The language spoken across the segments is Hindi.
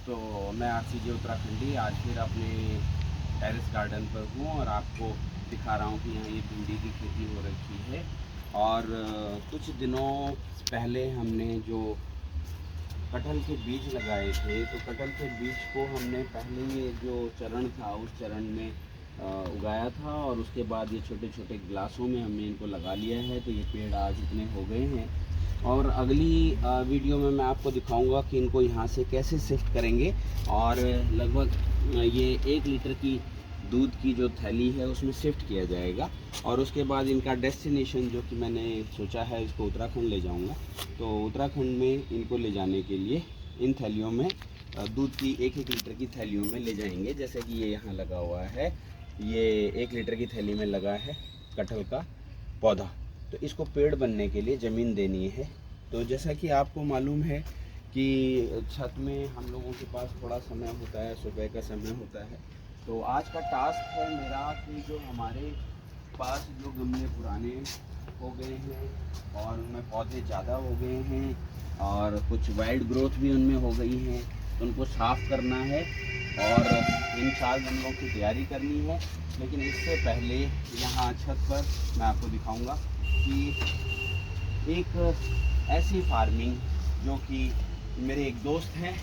तो मैं आरसीजे उत्तराखंडी आज फिर अपने टेरेस गार्डन पर हूँ और आपको दिखा रहा हूँ कि यहाँ ये भिंडी की खेती हो रखी है। और कुछ दिनों पहले हमने जो कटहल के बीज लगाए थे, तो कटहल के बीज को हमने पहले ये जो चरण था उस चरण में उगाया था, और उसके बाद ये छोटे छोटे गिलासों में हमने इनको लगा लिया है। तो ये पेड़ आज इतने हो गए हैं, और अगली वीडियो में मैं आपको दिखाऊंगा कि इनको यहाँ से कैसे शिफ्ट करेंगे। और लगभग ये 1 लीटर की दूध की जो थैली है उसमें शिफ्ट किया जाएगा, और उसके बाद इनका डेस्टिनेशन जो कि मैंने सोचा है इसको उत्तराखंड ले जाऊंगा। तो उत्तराखंड में इनको ले जाने के लिए इन थैलियों में दूध की 1-1 लीटर की थैलियों में ले जाएंगे। जैसे कि ये यहाँ लगा हुआ है, ये 1 लीटर की थैली में लगा है कटहल का पौधा। तो इसको पेड़ बनने के लिए ज़मीन देनी है। तो जैसा कि आपको मालूम है कि छत में हम लोगों के पास थोड़ा समय होता है, सुबह का समय होता है। तो आज का टास्क है मेरा कि जो हमारे पास जो गमले पुराने हो गए हैं और उनमें पौधे ज़्यादा हो गए हैं और कुछ वाइल्ड ग्रोथ भी उनमें हो गई है, तो उनको साफ़ करना है और इन 4 गमलों की तैयारी करनी है। लेकिन इससे पहले यहाँ छत पर मैं आपको दिखाऊंगा कि एक ऐसी फार्मिंग जो कि मेरे एक दोस्त हैं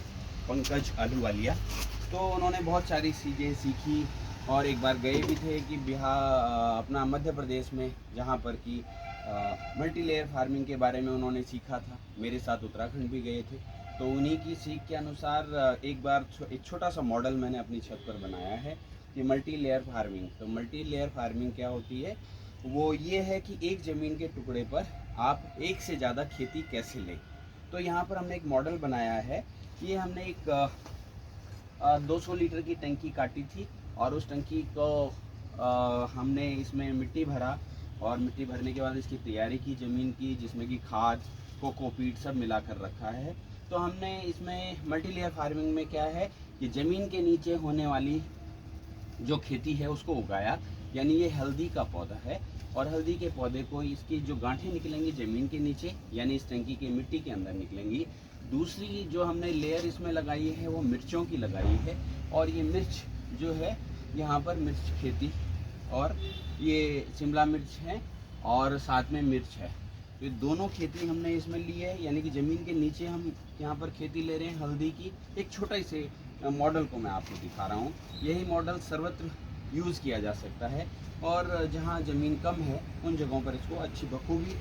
पंकज अहलूवालिया, तो उन्होंने बहुत सारी चीज़ें सीखी और एक बार गए भी थे कि बिहार अपना मध्य प्रदेश में, जहाँ पर कि मल्टी लेयर फार्मिंग के बारे में उन्होंने सीखा था। मेरे साथ उत्तराखंड भी गए थे, तो उन्हीं की सीख के अनुसार एक बार एक छोटा सा मॉडल मैंने अपनी छत पर बनाया है कि मल्टी लेयर फार्मिंग। तो मल्टी लेयर फार्मिंग क्या होती है, वो ये है कि एक ज़मीन के टुकड़े पर आप एक से ज़्यादा खेती कैसे लें। तो यहाँ पर हमने एक मॉडल बनाया है। ये हमने एक 200 लीटर की टंकी काटी थी और उस टंकी को हमने इसमें मिट्टी भरा, और मिट्टी भरने के बाद इसकी तैयारी की ज़मीन की, जिसमें कि खाद कोकोपीट सब मिला कर रखा है। तो हमने इसमें मल्टी लेयर फार्मिंग में क्या है कि ज़मीन के नीचे होने वाली जो खेती है उसको उगाया। यानी ये हल्दी का पौधा है, और हल्दी के पौधे को इसकी जो गांठें निकलेंगी ज़मीन के नीचे, यानी इस टंकी की मिट्टी के अंदर निकलेंगी। दूसरी जो हमने लेयर इसमें लगाई है वो मिर्चों की लगाई है, और ये मिर्च जो है यहाँ पर मिर्च खेती, और ये शिमला मिर्च है और साथ में मिर्च है। तो दोनों खेती हमने इसमें ली है, यानी कि ज़मीन के नीचे हम यहाँ पर खेती ले रहे हैं हल्दी की। एक छोटा से मॉडल को मैं आपको दिखा रहा हूँ। यही मॉडल सर्वत्र यूज़ किया जा सकता है, और जहाँ ज़मीन कम है उन जगहों पर इसको अच्छी बखूबी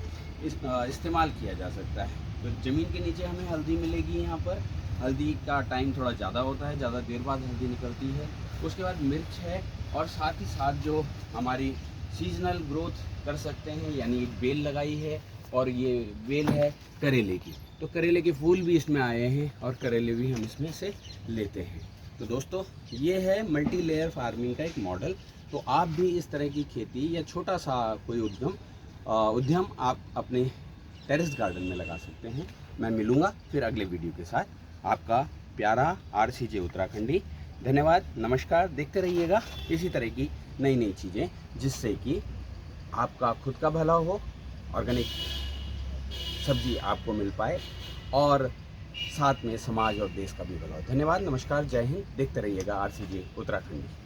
इस्तेमाल किया जा सकता है। तो ज़मीन के नीचे हमें हल्दी मिलेगी। यहाँ पर हल्दी का टाइम थोड़ा ज़्यादा होता है, ज़्यादा देर बाद हल्दी निकलती है। उसके बाद मिर्च है, और साथ ही साथ जो हमारी सीजनल ग्रोथ कर सकते हैं, यानी एक बेल लगाई है, और ये बेल है करेले की। तो करेले के फूल भी इसमें आए हैं और करेले भी हम इसमें से लेते हैं। तो दोस्तों, ये है मल्टी लेयर फार्मिंग का एक मॉडल। तो आप भी इस तरह की खेती या छोटा सा कोई उद्यम आप अपने टेरेस गार्डन में लगा सकते हैं। मैं मिलूँगा फिर अगले वीडियो के साथ। आपका प्यारा आरसीजे उत्तराखंडी। धन्यवाद, नमस्कार। देखते रहिएगा इसी तरह की नई नई चीज़ें, जिससे कि आपका खुद का भला हो, ऑर्गेनिक सब्जी आपको मिल पाए, और साथ में समाज और देश का भी भला हो। धन्यवाद, नमस्कार, जय हिंद। देखते रहिएगा आरसीजे उत्तराखंडी।